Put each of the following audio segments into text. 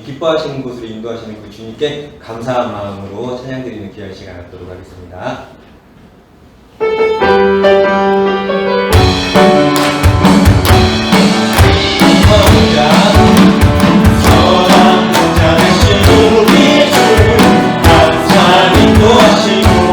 기뻐하시는 곳으로 인도하시는 그 주님께 감사한 마음으로 찬양드리는 귀한 시간 갖도록 하겠습니다. 감사 인도하시고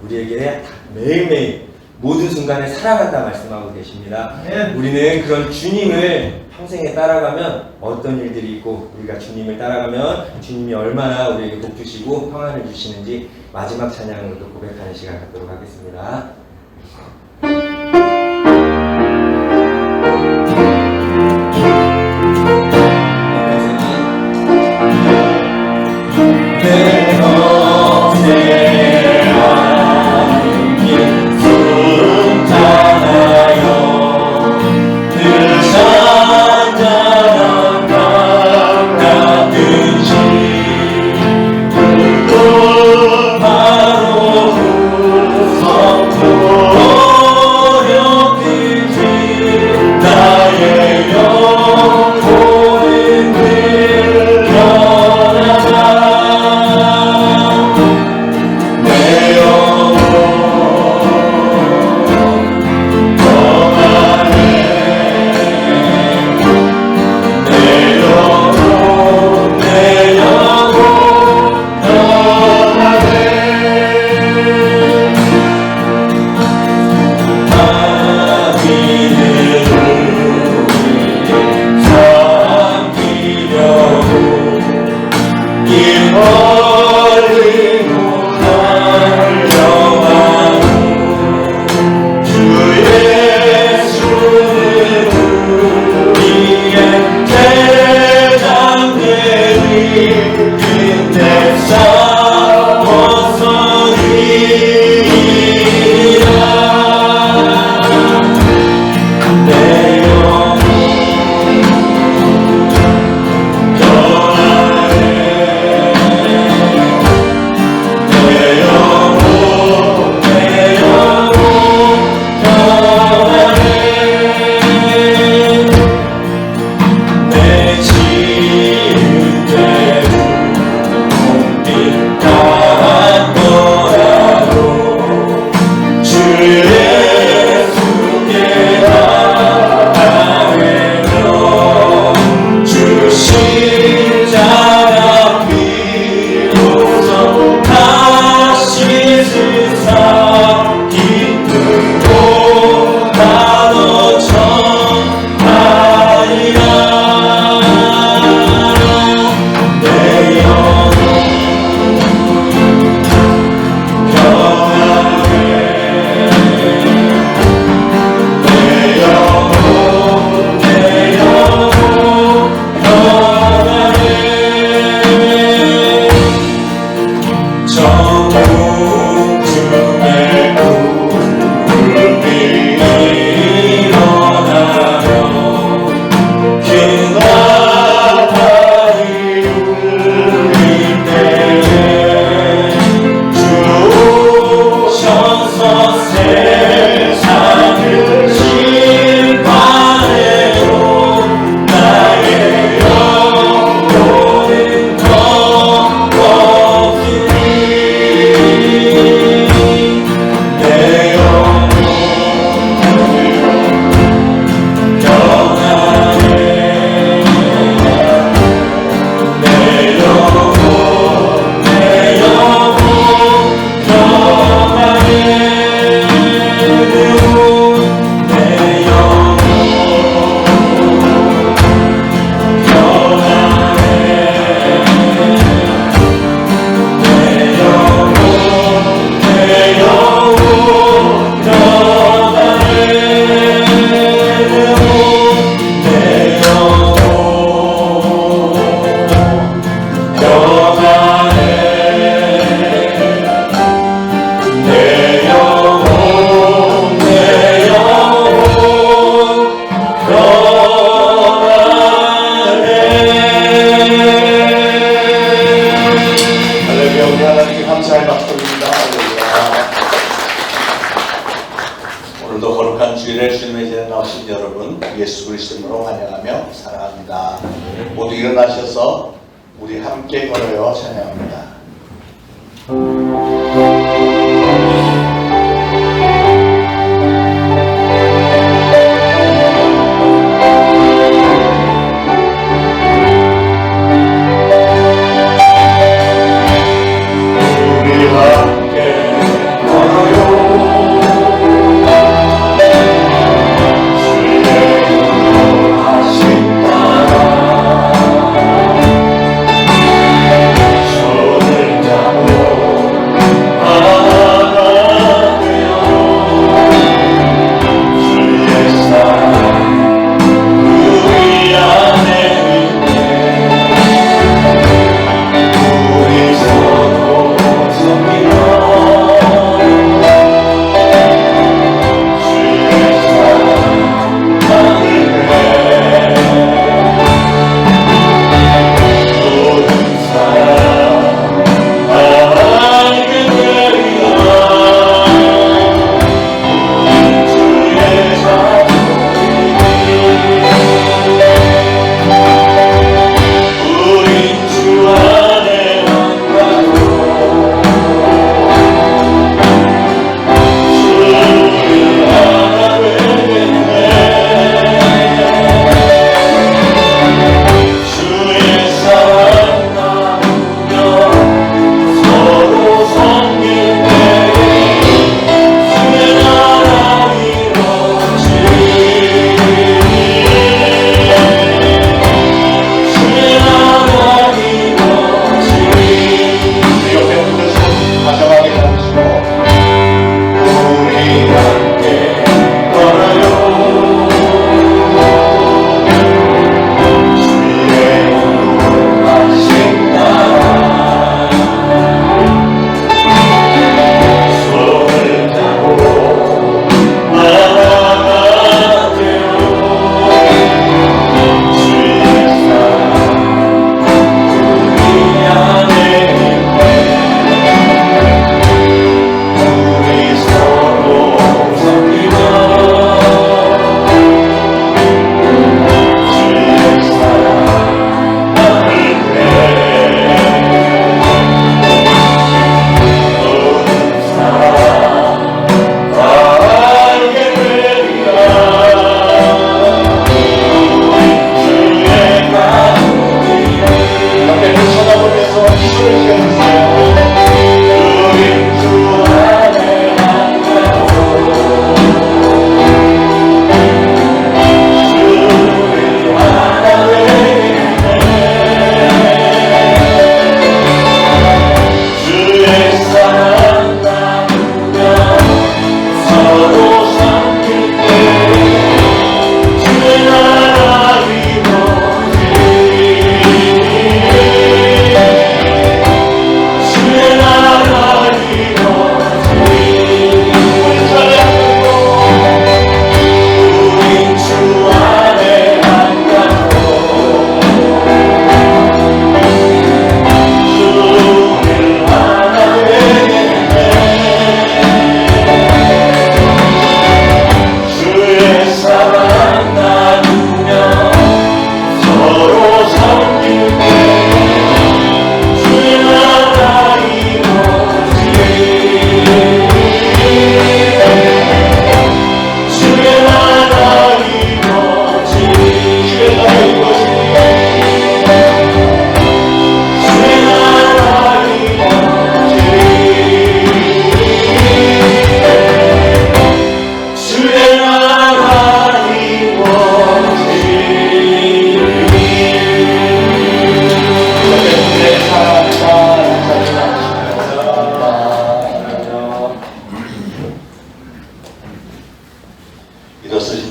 우리에게 매일매일 모든 순간에 사랑한다 말씀하고 계십니다. 우리는 그런 주님을 평생에 따라가면 어떤 일들이 있고 우리가 주님을 따라가면 주님이 얼마나 우리에게 복 주시고 평안을 주시는지 마지막 찬양으로도 고백하는 시간 갖도록 하겠습니다. 예수 그리스도로 환영하며 사랑합니다. 모두 일어나셔서 우리 함께 걸어요 찬양합니다. 우리 함께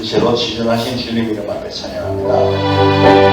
불새로 지존하신 주님 이름 앞에 찬양합니다.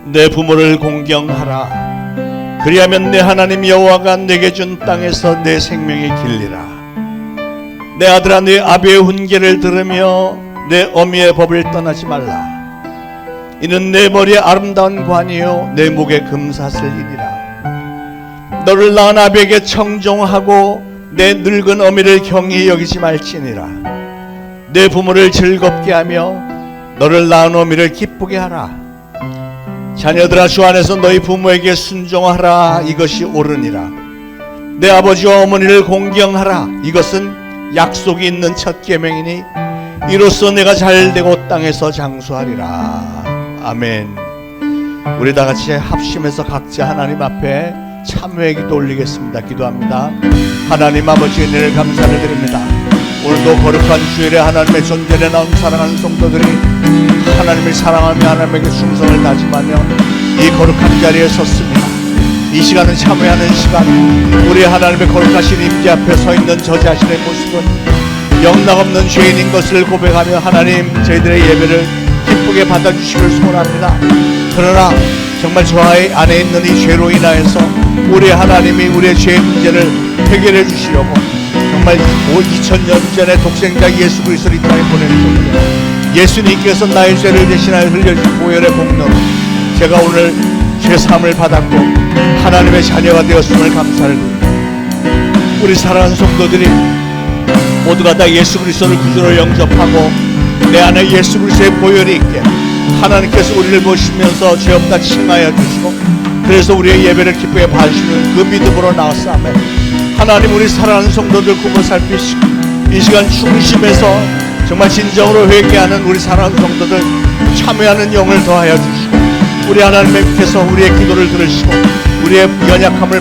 내 부모를 공경하라. 그리하면 내 하나님 여호와가 내게 준 땅에서 내 생명이 길리라. 내 아들아, 내 아비의 훈계를 들으며 내 어미의 법을 떠나지 말라. 이는 내 머리에 아름다운 관이요 내 목에 금사슬이니라. 너를 낳은 아비에게 청종하고 내 늙은 어미를 경히 여기지 말지니라. 내 부모를 즐겁게 하며 너를 낳은 어미를 기쁘게 하라. 자녀들아, 주 안에서 너희 부모에게 순종하라. 이것이 옳으니라. 내 아버지와 어머니를 공경하라. 이것은 약속이 있는 첫 계명이니 이로써 내가 잘되고 땅에서 장수하리라. 아멘. 우리 다 같이 합심해서 각자 하나님 앞에 참회의 기도 올리겠습니다. 기도합니다. 하나님 아버지, 은혜를 감사를 드립니다. 오늘도 거룩한 주일에 하나님의 존전에 나온 사랑하는 성도들이 하나님을 사랑하며 하나님에게 충성을 다짐하며 이 거룩한 자리에 섰습니다. 이 시간은 참회하는 시간, 우리 하나님의 거룩하신 임재 앞에 서 있는 저 자신의 모습은 영락없는 죄인인 것을 고백하며 하나님, 저희들의 예배를 기쁘게 받아주시길 소원합니다. 그러나 정말 저 안에 있는 이 죄로 인하여서 우리 하나님이 우리의 죄의 문제를 해결해 주시려고 정말 2000년 전에 독생자 예수 그리스도를 이 땅에 보내주셨는데, 예수님께서 나의 죄를 대신하여 흘려주신 보혈의 공로로 제가 오늘 죄사함을 받았고 하나님의 자녀가 되었음을 감사를 드립니다. 우리 사랑하는 성도들이 모두가 다 예수 그리스도를 구주로 영접하고 내 안에 예수 그리스도의 보혈이 있게 하나님께서 우리를 보시면서 죄 없다 칭하여 주시고 그래서 우리의 예배를 기쁘게 봐주시는 그 믿음으로 나왔사오며, 하나님, 우리 사랑하는 성도들 구분 살피시고 이 시간 중심에서 정말 진정으로 회개하는 우리 사랑하는 성도들 참회하는 영을 더하여 주시고 우리 하나님께서 우리의 기도를 들으시고 우리의 연약함을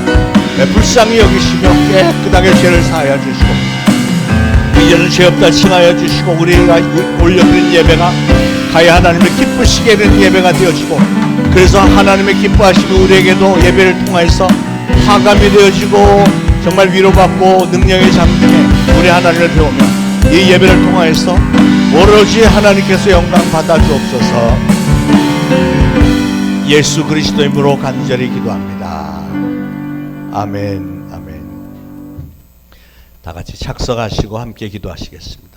불쌍히 여기시며 깨끗하게 죄를 사하여 주시고 이제는 죄 없다 칭하여 주시고 우리가 올려드린 예배가 가야 하나님을 기쁘시게 하는 예배가 되어지고, 그래서 하나님의 기뻐하심이 우리에게도 예배를 통해서 화감이 되어지고 정말 위로받고 능력의 장중에 우리 하나님을 배우며 이 예배를 통하여서 오로지 하나님께서 영광 받아 주옵소서. 예수 그리스도의 이름으로 간절히 기도합니다. 아멘. 아멘. 다 같이 착석하시고 함께 기도하시겠습니다.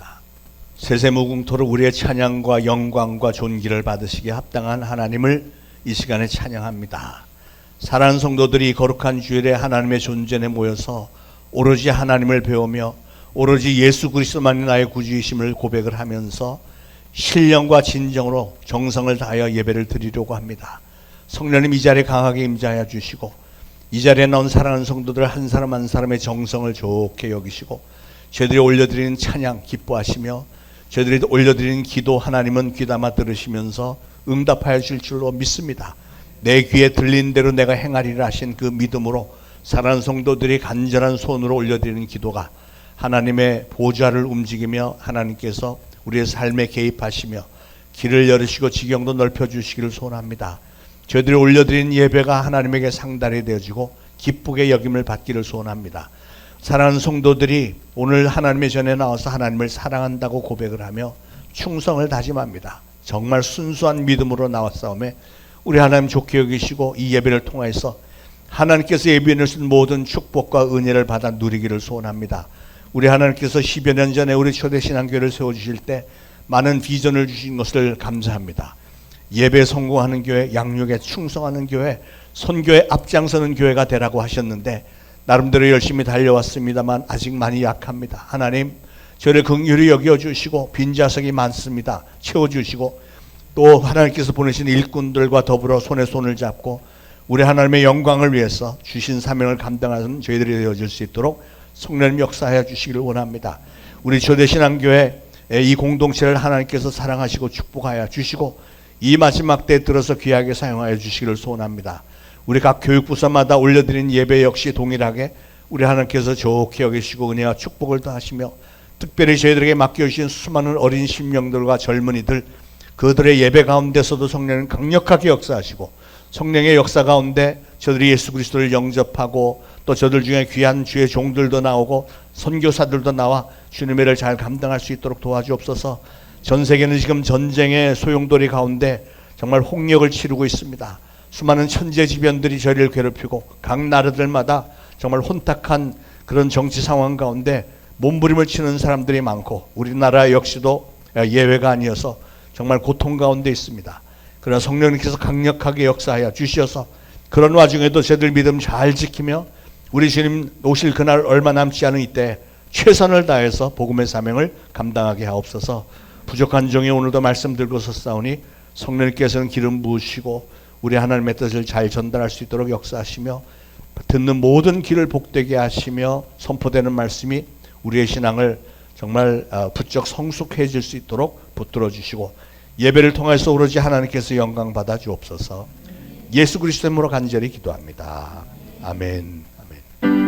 세세무궁토록 우리의 찬양과 영광과 존귀를 받으시기에 합당한 하나님을 이 시간에 찬양합니다. 사랑하는 성도들이 거룩한 주일에 하나님의 존전에 모여서 오로지 하나님을 배우며 오로지 예수 그리스도만이 나의 구주이심을 고백을 하면서 신령과 진정으로 정성을 다하여 예배를 드리려고 합니다. 성령님 이 자리에 강하게 임재하여 주시고 이 자리에 나온 사랑하는 성도들 한 사람 한 사람의 정성을 좋게 여기시고 저희들이 올려드리는 찬양 기뻐하시며 저희들이 올려드리는 기도 하나님은 귀담아 들으시면서 응답하여 주실 줄로 믿습니다. 내 귀에 들린 대로 내가 행하리라 하신 그 믿음으로 사랑하는 성도들이 간절한 손으로 올려드리는 기도가 하나님의 보좌를 움직이며 하나님께서 우리의 삶에 개입하시며 길을 열으시고 지경도 넓혀주시기를 소원합니다. 저희들이 올려드린 예배가 하나님에게 상달이 되어지고 기쁘게 여김을 받기를 소원합니다. 사랑하는 성도들이 오늘 하나님의 전에 나와서 하나님을 사랑한다고 고백을 하며 충성을 다짐합니다. 정말 순수한 믿음으로 나왔사오매 우리 하나님 좋게 여기시고 이 예배를 통해서 하나님께서 예비해 주신 모든 축복과 은혜를 받아 누리기를 소원합니다. 우리 하나님께서 10여 년 전에 우리 초대신앙교회를 세워주실 때 많은 비전을 주신 것을 감사합니다. 예배에 성공하는 교회, 양육에 충성하는 교회, 선교에 앞장서는 교회가 되라고 하셨는데 나름대로 열심히 달려왔습니다만 아직 많이 약합니다. 하나님 저를 긍휼히 여겨주시고 빈자석이 많습니다. 채워주시고 또 하나님께서 보내신 일꾼들과 더불어 손에 손을 잡고 우리 하나님의 영광을 위해서 주신 사명을 감당하는 저희들이 되어질 수 있도록 성령님 역사하여 주시기를 원합니다. 우리 초대신앙교회 이 공동체를 하나님께서 사랑하시고 축복하여 주시고 이 마지막 때에 들어서 귀하게 사용하여 주시기를 소원합니다. 우리 각 교육부서마다 올려드린 예배 역시 동일하게 우리 하나님께서 좋게 여기시고 은혜와 축복을 더하시며 특별히 저희들에게 맡겨주신 수많은 어린 심령들과 젊은이들 그들의 예배 가운데서도 성령은 강력하게 역사하시고 성령의 역사 가운데 저들이 예수 그리스도를 영접하고 또 저들 중에 귀한 주의 종들도 나오고 선교사들도 나와 주님의 일을 잘 감당할 수 있도록 도와주옵소서. 전 세계는 지금 전쟁의 소용돌이 가운데 정말 홍역을 치르고 있습니다. 수많은 천재지변들이 저희를 괴롭히고 각 나라들마다 정말 혼탁한 그런 정치 상황 가운데 몸부림을 치는 사람들이 많고 우리나라 역시도 예외가 아니어서 정말 고통 가운데 있습니다. 그러나 성령님께서 강력하게 역사하여 주시어서 그런 와중에도 저희들 믿음 잘 지키며 우리 주님 오실 그날 얼마 남지 않은 이때 최선을 다해서 복음의 사명을 감당하게 하옵소서. 부족한 종이 오늘도 말씀 들고 섰사오니 성령님께서는 기름 부으시고 우리 하나님의 뜻을 잘 전달할 수 있도록 역사하시며 듣는 모든 귀를 복되게 하시며 선포되는 말씀이 우리의 신앙을 정말 부쩍 성숙해질 수 있도록 붙들어 주시고 예배를 통해서 오로지 하나님께서 영광 받아 주옵소서. 예수 그리스도의 이름으로 간절히 기도합니다. 아멘. 나는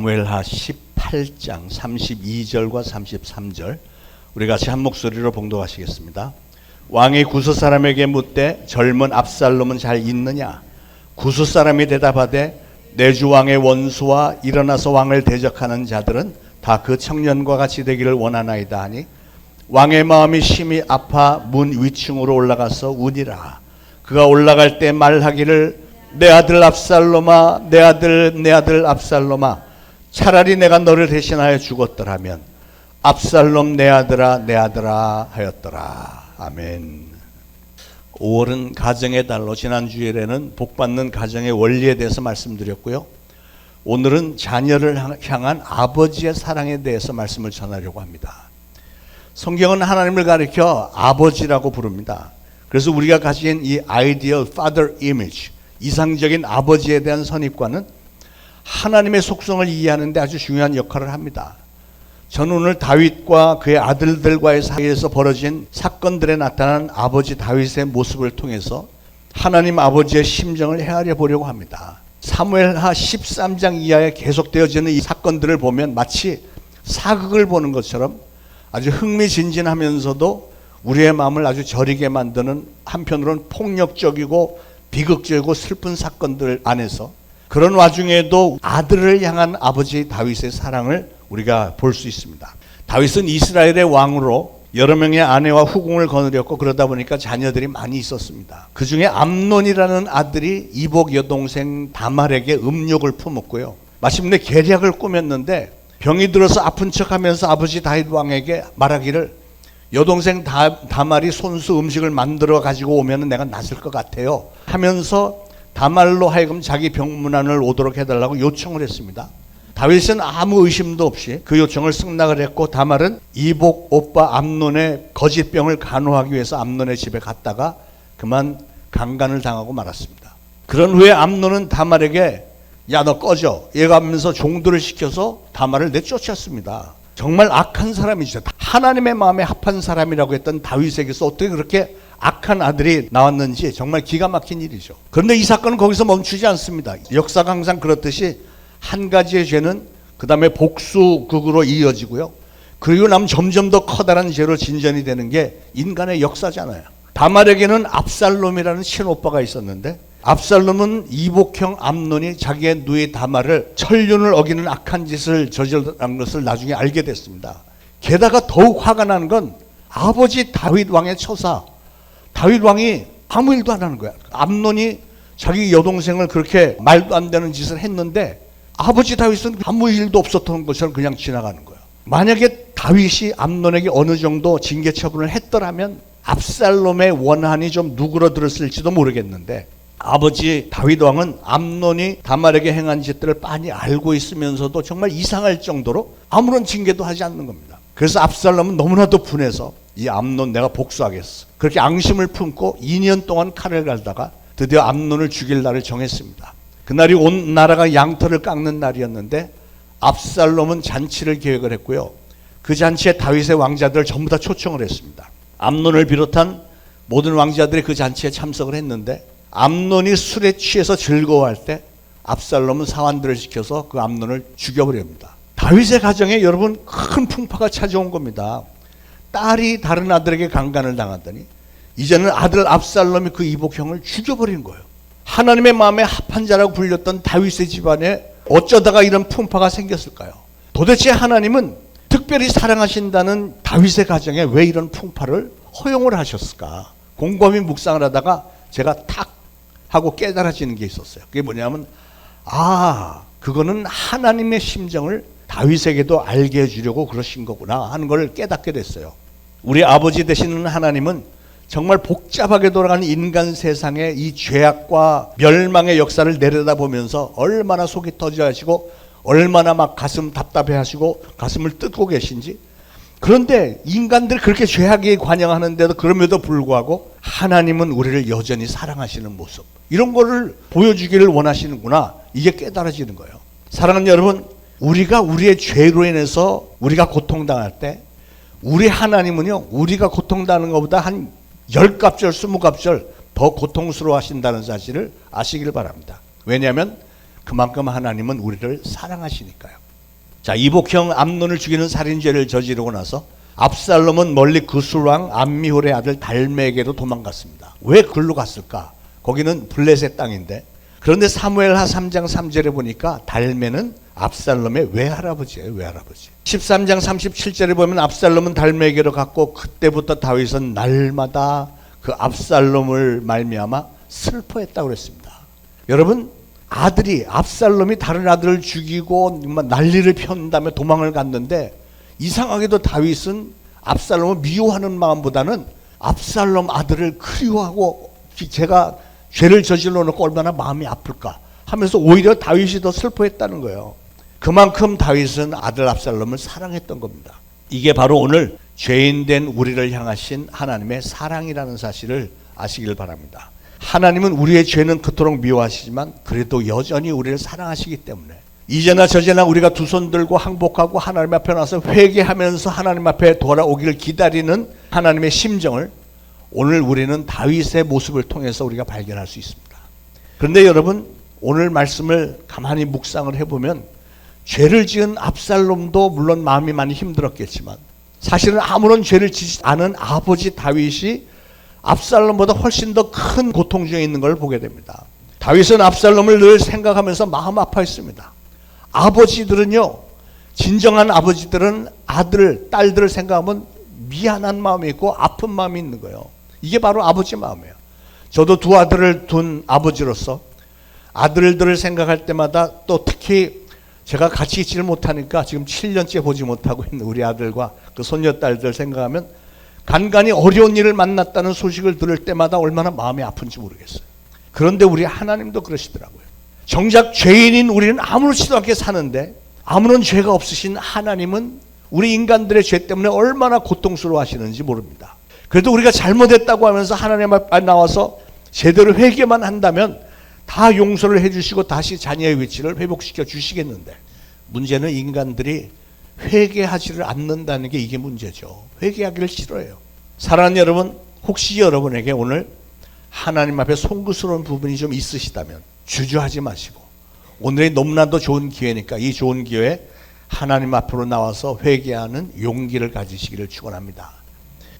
사무엘하 18장 32절과 33절 우리 같이 한 목소리로 봉독하시겠습니다. 왕이 구스 사람에게 묻되 젊은 압살롬은 잘 있느냐? 구스 사람이 대답하되 내 주 왕의 원수와 일어나서 왕을 대적하는 자들은 다 그 청년과 같이 되기를 원하나이다 하니 왕의 마음이 심히 아파 문 위층으로 올라가서 우니라. 그가 올라갈 때 말하기를 내 아들 압살롬아, 내 아들 압살롬아, 차라리 내가 너를 대신하여 죽었더라면 압살롬 내 아들아 하였더라. 아멘. 5월은 가정의 달로 지난 주일에는 복받는 가정의 원리에 대해서 말씀드렸고요. 오늘은 자녀를 향한 아버지의 사랑에 대해서 말씀을 전하려고 합니다. 성경은 하나님을 가리켜 아버지라고 부릅니다. 그래서 우리가 가진 이 아이디얼 father image, 이상적인 아버지에 대한 선입관은 하나님의 속성을 이해하는 데 아주 중요한 역할을 합니다. 저는 오늘 다윗과 그의 아들들과의 사이에서 벌어진 사건들에 나타난 아버지 다윗의 모습을 통해서 하나님 아버지의 심정을 헤아려 보려고 합니다. 사무엘하 13장 이하에 계속되어지는 이 사건들을 보면 마치 사극을 보는 것처럼 아주 흥미진진하면서도 우리의 마음을 아주 저리게 만드는, 한편으로는 폭력적이고 비극적이고 슬픈 사건들 안에서 그런 와중에도 아들을 향한 아버지 다윗의 사랑을 우리가 볼 수 있습니다. 다윗은 이스라엘의 왕으로 여러 명의 아내와 후궁을 거느렸고 그러다 보니까 자녀들이 많이 있었습니다. 그 중에 암논이라는 아들이 이복 여동생 다말에게 음욕을 품었고요. 마침내 계략을 꾸몄는데 병이 들어서 아픈 척하면서 아버지 다윗 왕에게 말하기를 여동생 다말이 손수 음식을 만들어 가지고 오면 내가 낫을 것 같아요 하면서 다말로 하여금 자기 병문안을 오도록 해달라고 요청을 했습니다. 다윗은 아무 의심도 없이 그 요청을 승낙을 했고 다말은 이복 오빠 암논의 거짓병을 간호하기 위해서 암논의 집에 갔다가 그만 강간을 당하고 말았습니다. 그런 후에 암논은 다말에게 야 너 꺼져 얘가 하면서 종들을 시켜서 다말을 내쫓았습니다. 정말 악한 사람이죠. 하나님의 마음에 합한 사람이라고 했던 다윗에게서 어떻게 그렇게 악한 아들이 나왔는지 정말 기가 막힌 일이죠. 그런데 이 사건은 거기서 멈추지 않습니다. 역사가 항상 그렇듯이 한 가지의 죄는 그 다음에 복수극으로 이어지고요. 그리고 나면 점점 더 커다란 죄로 진전이 되는 게 인간의 역사잖아요. 다말에게는 압살롬이라는 친오빠가 있었는데 압살롬은 이복형 암논이 자기의 누이 다말을 천륜을 어기는 악한 짓을 저질렀다는 것을 나중에 알게 됐습니다. 게다가 더욱 화가 나는 건 아버지 다윗 왕의 처사 다윗 왕이 아무 일도 안 하는 거야. 암논이 자기 여동생을 그렇게 말도 안 되는 짓을 했는데 아버지 다윗은 아무 일도 없었던 것처럼 그냥 지나가는 거예요. 만약에 다윗이 암논에게 어느 정도 징계 처분을 했더라면 압살롬의 원한이 좀 누그러들었을지도 모르겠는데 아버지 다윗 왕은 암논이 다말에게 행한 짓들을 빤히 알고 있으면서도 정말 이상할 정도로 아무런 징계도 하지 않는 겁니다. 그래서 압살롬은 너무나도 분해서 이 암논 내가 복수하겠어 그렇게 앙심을 품고 2년 동안 칼을 갈다가 드디어 암논을 죽일 날을 정했습니다. 그날이 온 나라가 양털을 깎는 날이었는데 압살롬은 잔치를 계획을 했고요. 그 잔치에 다윗의 왕자들을 전부 다 초청을 했습니다. 암논을 비롯한 모든 왕자들이 그 잔치에 참석을 했는데 암논이 술에 취해서 즐거워할 때 압살롬은 사환들을 시켜서 그 암논을 죽여버립니다. 다윗의 가정에 여러분 큰 풍파가 찾아온 겁니다. 딸이 다른 아들에게 강간을 당하더니 이제는 아들 압살롬이 그 이복형을 죽여버린 거예요. 하나님의 마음에 합한 자라고 불렸던 다윗의 집안에 어쩌다가 이런 풍파가 생겼을까요? 도대체 하나님은 특별히 사랑하신다는 다윗의 가정에 왜 이런 풍파를 허용을 하셨을까? 곰곰이 묵상을 하다가 제가 탁 하고 깨달아지는 게 있었어요. 그게 뭐냐면 그거는 하나님의 심정을 다윗에게도 알게 해주려고 그러신 거구나 하는 걸 깨닫게 됐어요. 우리 아버지 되시는 하나님은 정말 복잡하게 돌아가는 인간 세상의 이 죄악과 멸망의 역사를 내려다보면서 얼마나 속이 터져 하시고 얼마나 막 가슴 답답해 하시고 가슴을 뜯고 계신지. 그런데 인간들 그렇게 죄악에 관영하는데도 그럼에도 불구하고 하나님은 우리를 여전히 사랑하시는 모습, 이런 거를 보여주기를 원하시는구나, 이게 깨달아지는 거예요. 사랑하는 여러분, 우리가 우리의 죄로 인해서 우리가 고통당할 때 우리 하나님은요 우리가 고통당하는 것보다 한 10갑절 20갑절 더 고통스러워 하신다는 사실을 아시길 바랍니다. 왜냐하면 그만큼 하나님은 우리를 사랑하시니까요. 자, 이복형 암논을 죽이는 살인죄를 저지르고 나서 압살롬은 멀리 그술왕 암미홀의 아들 달메게로 도망갔습니다. 왜 글로 갔을까? 거기는 블레셋 땅인데. 그런데 사무엘하 3장 3절에 보니까 달메는 압살롬의 외할아버지예요. 외할아버지. 13장 37절에 보면 압살롬은 달메게로 갔고 그때부터 다윗은 날마다 그 압살롬을 말미암아 슬퍼했다고 그랬습니다. 여러분, 아들이 압살롬이 다른 아들을 죽이고 난리를 편 다음에 도망을 갔는데 이상하게도 다윗은 압살롬을 미워하는 마음보다는 압살롬 아들을 그리워하고 제가 죄를 저질러 놓고 얼마나 마음이 아플까 하면서 오히려 다윗이 더 슬퍼했다는 거예요. 그만큼 다윗은 아들 압살롬을 사랑했던 겁니다. 이게 바로 오늘 죄인된 우리를 향하신 하나님의 사랑이라는 사실을 아시길 바랍니다. 하나님은 우리의 죄는 그토록 미워하시지만 그래도 여전히 우리를 사랑하시기 때문에 이제나 저제나 우리가 두 손 들고 항복하고 하나님 앞에 나서 회개하면서 하나님 앞에 돌아오기를 기다리는 하나님의 심정을 오늘 우리는 다윗의 모습을 통해서 우리가 발견할 수 있습니다. 그런데 여러분, 오늘 말씀을 가만히 묵상을 해보면 죄를 지은 압살롬도 물론 마음이 많이 힘들었겠지만 사실은 아무런 죄를 지지 않은 아버지 다윗이 압살롬보다 훨씬 더 큰 고통 중에 있는 걸 보게 됩니다. 다윗은 압살롬을 늘 생각하면서 마음 아파했습니다. 아버지들은요, 진정한 아버지들은 아들, 딸들을 생각하면 미안한 마음이 있고 아픈 마음이 있는 거예요. 이게 바로 아버지 마음이에요. 저도 두 아들을 둔 아버지로서 아들들을 생각할 때마다 또 특히 제가 같이 있지를 못하니까 지금 7년째 보지 못하고 있는 우리 아들과 그 손녀딸들 생각하면 간간히 어려운 일을 만났다는 소식을 들을 때마다 얼마나 마음이 아픈지 모르겠어요. 그런데 우리 하나님도 그러시더라고요. 정작 죄인인 우리는 아무렇지도 않게 사는데 아무런 죄가 없으신 하나님은 우리 인간들의 죄 때문에 얼마나 고통스러워 하시는지 모릅니다. 그래도 우리가 잘못했다고 하면서 하나님 앞에 나와서 제대로 회개만 한다면 다 용서를 해주시고 다시 자녀의 위치를 회복시켜 주시겠는데 문제는 인간들이 회개하지를 않는다는 게 이게 문제죠. 회개하기를 싫어해요. 사랑하는 여러분, 혹시 여러분에게 오늘 하나님 앞에 송구스러운 부분이 좀 있으시다면 주저하지 마시고 오늘이 너무나도 좋은 기회니까 이 좋은 기회에 하나님 앞으로 나와서 회개하는 용기를 가지시기를 축원합니다.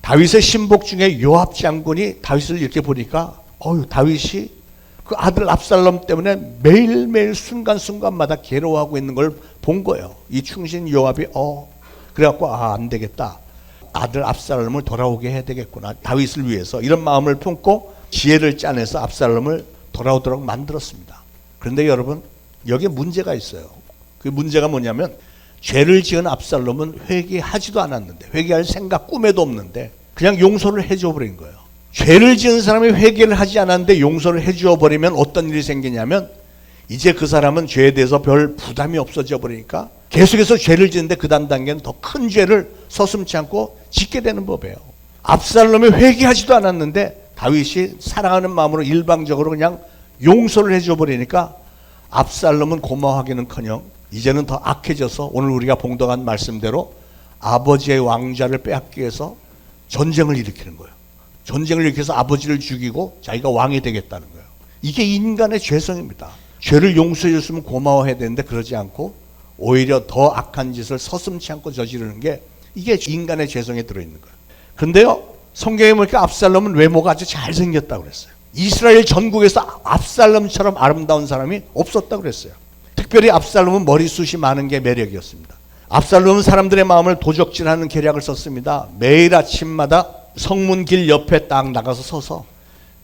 다윗의 신복 중에 요압 장군이 다윗을 이렇게 보니까 다윗이 그 아들 압살롬 때문에 매일매일 순간순간마다 괴로워하고 있는 걸 본 거예요. 이 충신 요압이 그래갖고 안 되겠다. 아들 압살롬을 돌아오게 해야 되겠구나. 다윗을 위해서 이런 마음을 품고 지혜를 짜내서 압살롬을 돌아오도록 만들었습니다. 그런데 여러분, 여기에 문제가 있어요. 그 문제가 뭐냐면 죄를 지은 압살롬은 회개하지도 않았는데, 회개할 생각 꿈에도 없는데 그냥 용서를 해줘 버린 거예요. 죄를 지은 사람이 회개를 하지 않았는데 용서를 해줘 버리면 어떤 일이 생기냐면 이제 그 사람은 죄에 대해서 별 부담이 없어져 버리니까 계속해서 죄를 지는데 그 다음 단계는 더 큰 죄를 서슴지 않고 짓게 되는 법이에요. 압살롬이 회개하지도 않았는데 다윗이 사랑하는 마음으로 일방적으로 그냥 용서를 해줘 버리니까 압살롬은 고마워하기는커녕 이제는 더 악해져서 오늘 우리가 봉독한 말씀대로 아버지의 왕좌를 빼앗기 위해서 전쟁을 일으키는 거예요. 전쟁을 일으켜서 아버지를 죽이고 자기가 왕이 되겠다는 거예요. 이게 인간의 죄성입니다. 죄를 용서해 줬으면 고마워해야 되는데 그러지 않고 오히려 더 악한 짓을 서슴지 않고 저지르는 게 이게 인간의 죄성에 들어있는 거예요. 그런데요, 성경에 보니까 압살롬은 외모가 아주 잘생겼다고 그랬어요. 이스라엘 전국에서 압살롬처럼 아름다운 사람이 없었다고 그랬어요. 특별히 압살롬은 머리숱이 많은 게 매력이었습니다. 압살롬은 사람들의 마음을 도적질하는 계략을 썼습니다. 매일 아침마다 성문길 옆에 딱 나가서 서서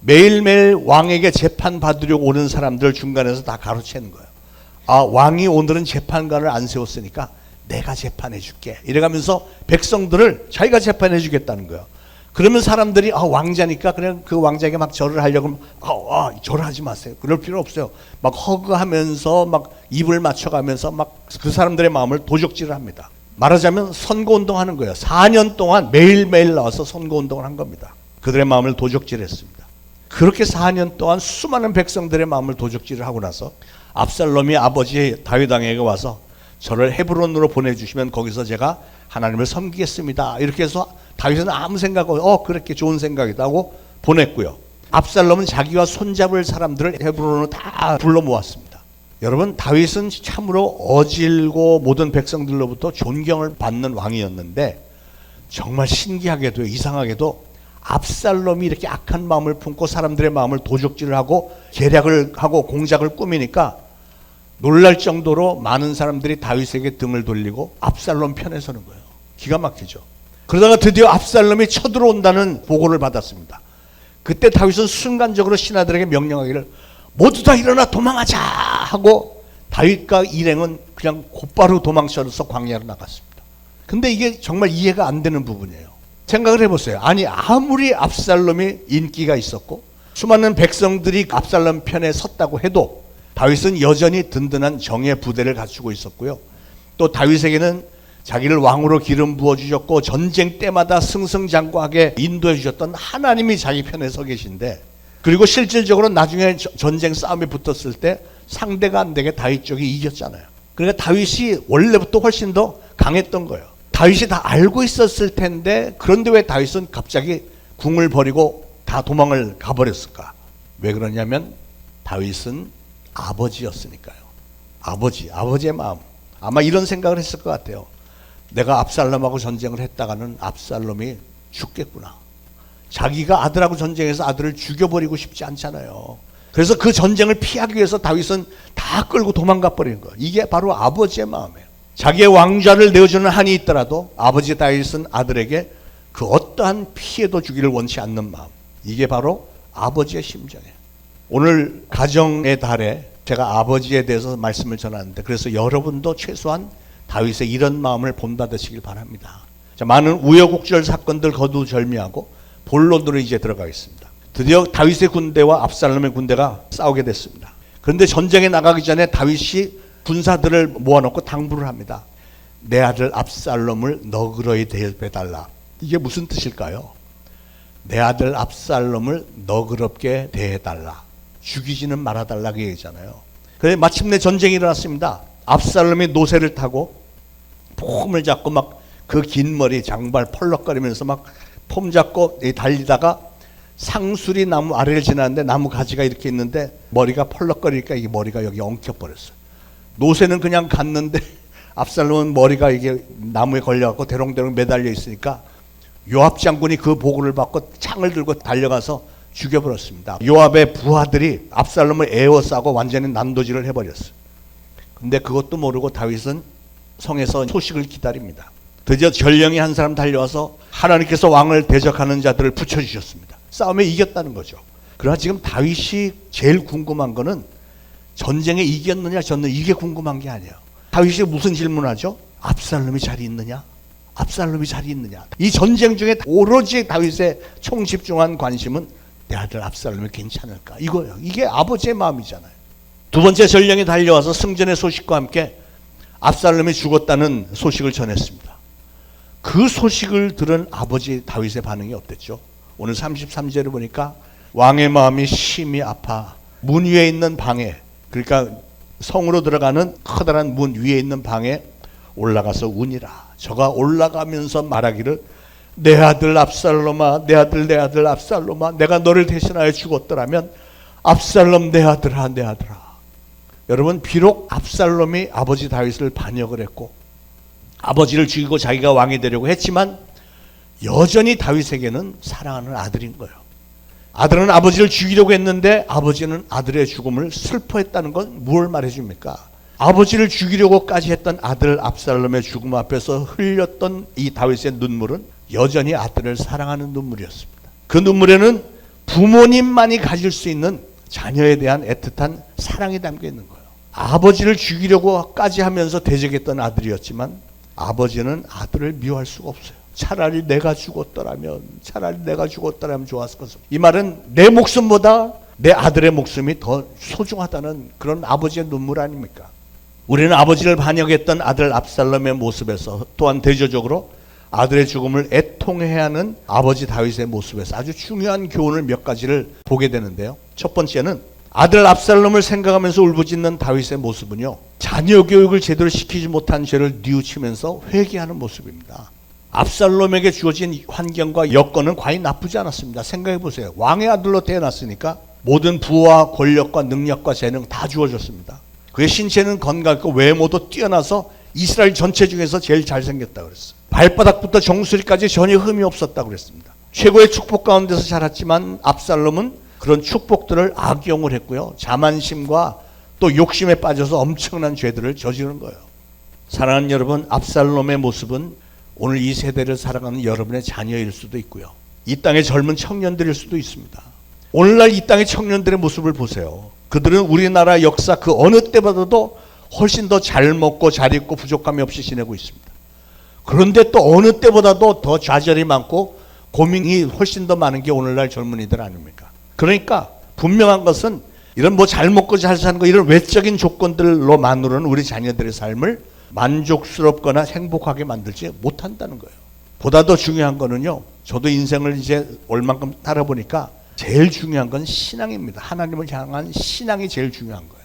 매일매일 왕에게 재판 받으려고 오는 사람들 중간에서 다 가로채는 거예요. 왕이 오늘은 재판관을 안 세웠으니까 내가 재판해 줄게. 이래가면서 백성들을 자기가 재판해 주겠다는 거예요. 그러면 사람들이 왕자니까 그냥 그 왕자에게 막 절을 하려고 하면 절을 하지 마세요. 그럴 필요 없어요. 막 허그하면서 막 입을 맞춰가면서 막 그 사람들의 마음을 도적질을 합니다. 말하자면 선거운동하는 거예요. 4년 동안 매일매일 나와서 선거운동을 한 겁니다. 그들의 마음을 도적질했습니다. 그렇게 4년 동안 수많은 백성들의 마음을 도적질을 하고 나서 압살롬이 아버지 다윗 왕에게 와서 저를 헤브론으로 보내주시면 거기서 제가 하나님을 섬기겠습니다. 이렇게 해서 다윗은 아무 생각 없이 그렇게 좋은 생각이다 하고 보냈고요. 압살롬은 자기와 손잡을 사람들을 헤브론으로 다 불러 모았습니다. 여러분, 다윗은 참으로 어질고 모든 백성들로부터 존경을 받는 왕이었는데 정말 신기하게도 이상하게도 압살롬이 이렇게 악한 마음을 품고 사람들의 마음을 도적질을 하고 계략을 하고 공작을 꾸미니까 놀랄 정도로 많은 사람들이 다윗에게 등을 돌리고 압살롬 편에 서는 거예요. 기가 막히죠. 그러다가 드디어 압살롬이 쳐들어온다는 보고를 받았습니다. 그때 다윗은 순간적으로 신하들에게 명령하기를 모두 다 일어나 도망하자 하고 다윗과 일행은 그냥 곧바로 도망쳐서 광야로 나갔습니다. 근데 이게 정말 이해가 안 되는 부분이에요. 생각을 해보세요. 아니, 아무리 압살롬이 인기가 있었고 수많은 백성들이 압살롬 편에 섰다고 해도 다윗은 여전히 든든한 정예 부대를 갖추고 있었고요. 또 다윗에게는 자기를 왕으로 기름 부어주셨고 전쟁 때마다 승승장구하게 인도해 주셨던 하나님이 자기 편에 서 계신데, 그리고 실질적으로 나중에 전쟁 싸움에 붙었을 때 상대가 안 되게 다윗 쪽이 이겼잖아요. 그러니까 다윗이 원래부터 훨씬 더 강했던 거예요. 다윗이 다 알고 있었을 텐데 그런데 왜 다윗은 갑자기 궁을 버리고 다 도망을 가버렸을까? 왜 그러냐면 다윗은 아버지였으니까요. 아버지의 마음. 아마 이런 생각을 했을 것 같아요. 내가 압살롬하고 전쟁을 했다가는 압살롬이 죽겠구나. 자기가 아들하고 전쟁해서 아들을 죽여버리고 싶지 않잖아요. 그래서 그 전쟁을 피하기 위해서 다윗은 다 끌고 도망가 버리는 거예요. 이게 바로 아버지의 마음이에요. 자기의 왕좌를 내어주는 한이 있더라도 아버지 다윗은 아들에게 그 어떠한 피해도 주기를 원치 않는 마음. 이게 바로 아버지의 심정이에요. 오늘 가정의 달에 제가 아버지에 대해서 말씀을 전하는데, 그래서 여러분도 최소한 다윗의 이런 마음을 본받으시길 바랍니다. 자, 많은 우여곡절 사건들 거두절미하고 본론으로 이제 들어가겠습니다. 드디어 다윗의 군대와 압살롬의 군대가 싸우게 됐습니다. 그런데 전쟁에 나가기 전에 다윗이 군사들을 모아놓고 당부를 합니다. 내 아들 압살롬을 너그러이 대해달라. 이게 무슨 뜻일까요? 내 아들 압살롬을 너그럽게 대해달라. 죽이지는 말아달라, 그 얘기잖아요. 그래 마침내 전쟁이 일어났습니다. 압살롬이 노새를 타고 폼을 잡고 막 그 긴 머리 장발 펄럭거리면서 막 폼 잡고 달리다가 상수리 나무 아래를 지나는데 나무 가지가 이렇게 있는데 머리가 펄럭거리니까 이 머리가 여기 엉켜버렸어요. 노새는 그냥 갔는데 압살롬은 머리가 이게 나무에 걸려갖고 대롱대롱 매달려 있으니까 요압 장군이 그 보고를 받고 창을 들고 달려가서 죽여버렸습니다. 요압의 부하들이 압살롬을 에워싸고 완전히 난도질을 해버렸어요. 근데 그것도 모르고 다윗은 성에서 소식을 기다립니다. 드디어 전령이 한 사람 달려와서 하나님께서 왕을 대적하는 자들을 붙여주셨습니다. 싸움에 이겼다는 거죠. 그러나 지금 다윗이 제일 궁금한 거는 전쟁에 이겼느냐 졌느냐, 이게 궁금한 게 아니에요. 다윗이 무슨 질문하죠? 압살롬이 잘 있느냐? 압살롬이 잘 있느냐? 이 전쟁 중에 오로지 다윗의 총집중한 관심은 내 아들 압살롬이 괜찮을까? 이거예요. 이게 아버지의 마음이잖아요. 두 번째 전령이 달려와서 승전의 소식과 함께 압살롬이 죽었다는 소식을 전했습니다. 그 소식을 들은 아버지 다윗의 반응이 어땠죠? 오늘 33절을 보니까 왕의 마음이 심히 아파 문 위에 있는 방에, 그러니까 성으로 들어가는 커다란 문 위에 있는 방에 올라가서 우니라. 저가 올라가면서 말하기를 내 아들 압살롬아, 내 아들 압살롬아, 내가 너를 대신하여 죽었더라면 압살롬 내 아들아, 내 아들아. 여러분, 비록 압살롬이 아버지 다윗을 반역을 했고 아버지를 죽이고 자기가 왕이 되려고 했지만 여전히 다윗에게는 사랑하는 아들인 거예요. 아들은 아버지를 죽이려고 했는데 아버지는 아들의 죽음을 슬퍼했다는 건 뭘 말해줍니까? 아버지를 죽이려고까지 했던 아들 압살롬의 죽음 앞에서 흘렸던 이 다윗의 눈물은 여전히 아들을 사랑하는 눈물이었습니다. 그 눈물에는 부모님만이 가질 수 있는 자녀에 대한 애틋한 사랑이 담겨 있는 거예요. 아버지를 죽이려고까지 하면서 대적했던 아들이었지만 아버지는 아들을 미워할 수가 없어요. 차라리 내가 죽었더라면 좋았을 것을. 이 말은 내 목숨보다 내 아들의 목숨이 더 소중하다는 그런 아버지의 눈물 아닙니까? 우리는 아버지를 반역했던 아들 압살롬의 모습에서 또한 대조적으로 아들의 죽음을 애통해야 하는 아버지 다윗의 모습에서 아주 중요한 교훈을 몇 가지를 보게 되는데요. 첫 번째는 아들 압살롬을 생각하면서 울부짖는 다윗의 모습은요, 자녀 교육을 제대로 시키지 못한 죄를 뉘우치면서 회개하는 모습입니다. 압살롬에게 주어진 환경과 여건은 과연 나쁘지 않았습니다. 생각해 보세요. 왕의 아들로 태어났으니까 모든 부와 권력과 능력과 재능 다 주어졌습니다. 그의 신체는 건강하고 외모도 뛰어나서 이스라엘 전체 중에서 제일 잘생겼다고 그랬어요. 발바닥부터 정수리까지 전혀 흠이 없었다고 그랬습니다. 최고의 축복 가운데서 자랐지만 압살롬은 그런 축복들을 악용을 했고요. 자만심과 또 욕심에 빠져서 엄청난 죄들을 저지른 거예요. 사랑하는 여러분, 압살롬의 모습은 오늘 이 세대를 살아가는 여러분의 자녀일 수도 있고요. 이 땅의 젊은 청년들일 수도 있습니다. 오늘날 이 땅의 청년들의 모습을 보세요. 그들은 우리나라 역사 그 어느 때보다도 훨씬 더 잘 먹고 잘 입고 부족함이 없이 지내고 있습니다. 그런데 또 어느 때보다도 더 좌절이 많고 고민이 훨씬 더 많은 게 오늘날 젊은이들 아닙니까? 그러니까 분명한 것은 이런 뭐 잘 먹고 잘 사는 거 이런 외적인 조건들로만으로는 우리 자녀들의 삶을 만족스럽거나 행복하게 만들지 못한다는 거예요. 보다 더 중요한 거는요. 저도 인생을 이제 얼만큼 살아보니까 제일 중요한 건 신앙입니다. 하나님을 향한 신앙이 제일 중요한 거예요.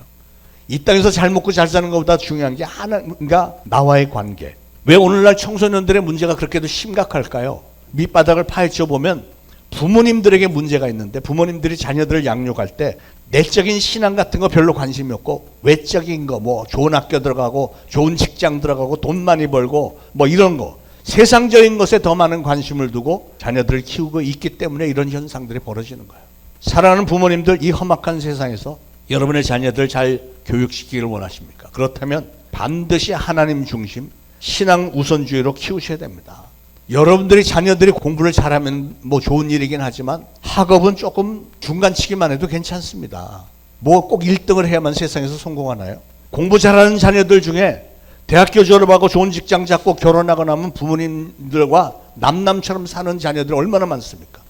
이 땅에서 잘 먹고 잘 사는 것보다 중요한 게 하나님과 나와의 관계. 왜 오늘날 청소년들의 문제가 그렇게도 심각할까요? 밑바닥을 파헤쳐 보면 부모님들에게 문제가 있는데 부모님들이 자녀들을 양육할 때 내적인 신앙 같은 거 별로 관심이 없고 외적인 거 뭐 좋은 학교 들어가고 좋은 직장 들어가고 돈 많이 벌고 뭐 이런 거 세상적인 것에 더 많은 관심을 두고 자녀들을 키우고 있기 때문에 이런 현상들이 벌어지는 거예요. 사랑하는 부모님들, 이 험악한 세상에서 여러분의 자녀들 잘 교육시키기를 원하십니까? 그렇다면 반드시 하나님 중심 신앙 우선주의로 키우셔야 됩니다. 여러분들이 자녀들이 공부를 잘하면 뭐 좋은 일이긴 하지만 학업은 조금 중간치기만 해도 괜찮습니다. 뭐 꼭 1등을 해야만 세상에서 성공하나요? 공부 잘하는 자녀들 중에 대학교 졸업하고 좋은 직장 잡고 결혼하고 나면 부모님들과 남남처럼 사는 자녀들 얼마나 많습니까?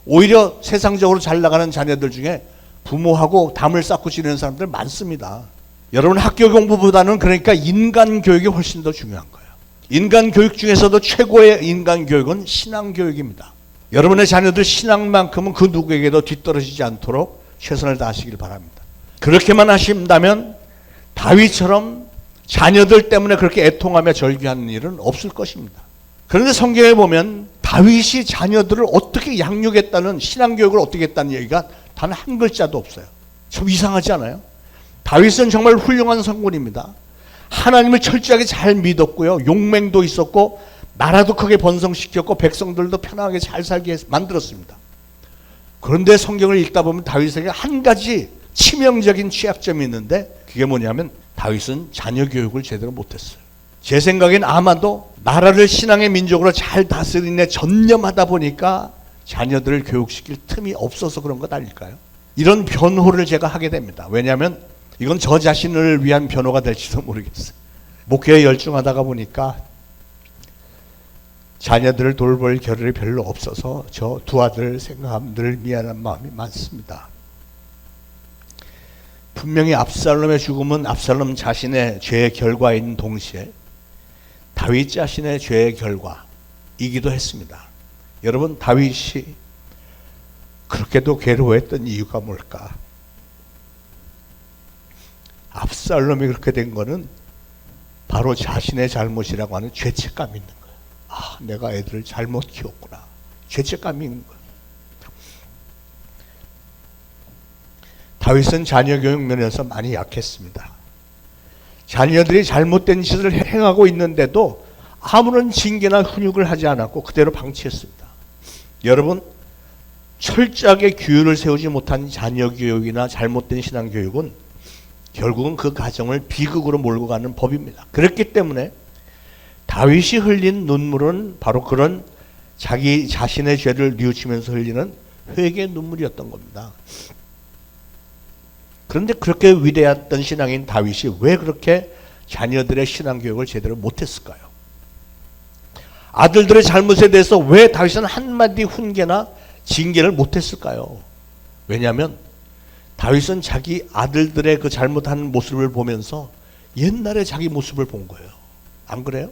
오히려 세상적으로 잘 나가는 자녀들 중에 부모하고 담을 쌓고 지내는 사람들 많습니다. 여러분 학교 공부보다는 그러니까 인간 교육이 훨씬 더 중요한 거예요. 인간 교육 중에서도 최고의 인간 교육은 신앙 교육입니다. 여러분의 자녀들 신앙만큼은 그 누구에게도 뒤떨어지지 않도록 최선을 다하시길 바랍니다. 그렇게만 하신다면 다윗처럼 자녀들 때문에 그렇게 애통하며 절규하는 일은 없을 것입니다. 그런데 성경에 보면 다윗이 자녀들을 어떻게 양육했다는 신앙교육을 어떻게 했다는 얘기가 단 한 글자도 없어요. 좀 이상하지 않아요? 다윗은 정말 훌륭한 성군입니다. 하나님을 철저하게 잘 믿었고요. 용맹도 있었고 나라도 크게 번성시켰고 백성들도 편하게 잘 살게 만들었습니다. 그런데 성경을 읽다 보면 다윗에게 한 가지 치명적인 취약점이 있는데 그게 뭐냐면 다윗은 자녀 교육을 제대로 못했어요. 제 생각엔 아마도 나라를 신앙의 민족으로 잘 다스리는 데 전념하다 보니까 자녀들을 교육시킬 틈이 없어서 그런 것 아닐까요? 이런 변호를 제가 하게 됩니다. 왜냐하면 이건 저 자신을 위한 변호가 될지도 모르겠어요. 목회에 열중하다가 보니까 자녀들을 돌볼 겨를이 별로 없어서 저 두 아들 생각하면 늘 미안한 마음이 많습니다. 분명히 압살롬의 죽음은 압살롬 자신의 죄의 결과인 동시에 다윗 자신의 죄의 결과이기도 했습니다. 여러분 다윗이 그렇게도 괴로워했던 이유가 뭘까? 압살롬이 그렇게 된 거는 바로 자신의 잘못이라고 하는 죄책감이 있는 거예요. 아, 내가 애들을 잘못 키웠구나. 죄책감이 있는 거예요. 다윗은 자녀 교육 면에서 많이 약했습니다. 자녀들이 잘못된 짓을 행하고 있는데도 아무런 징계나 훈육을 하지 않았고 그대로 방치했습니다. 여러분, 철저하게 규율을 세우지 못한 자녀 교육이나 잘못된 신앙 교육은 결국은 그 가정을 비극으로 몰고 가는 법입니다. 그렇기 때문에 다윗이 흘린 눈물은 바로 그런 자기 자신의 죄를 뉘우치면서 흘리는 회개의 눈물이었던 겁니다. 그런데 그렇게 위대했던 신앙인 다윗이 왜 그렇게 자녀들의 신앙 교육을 제대로 못했을까요? 아들들의 잘못에 대해서 왜 다윗은 한마디 훈계나 징계를 못했을까요? 왜냐하면 다윗은 자기 아들들의 그 잘못하는 모습을 보면서 옛날에 자기 모습을 본 거예요. 안 그래요?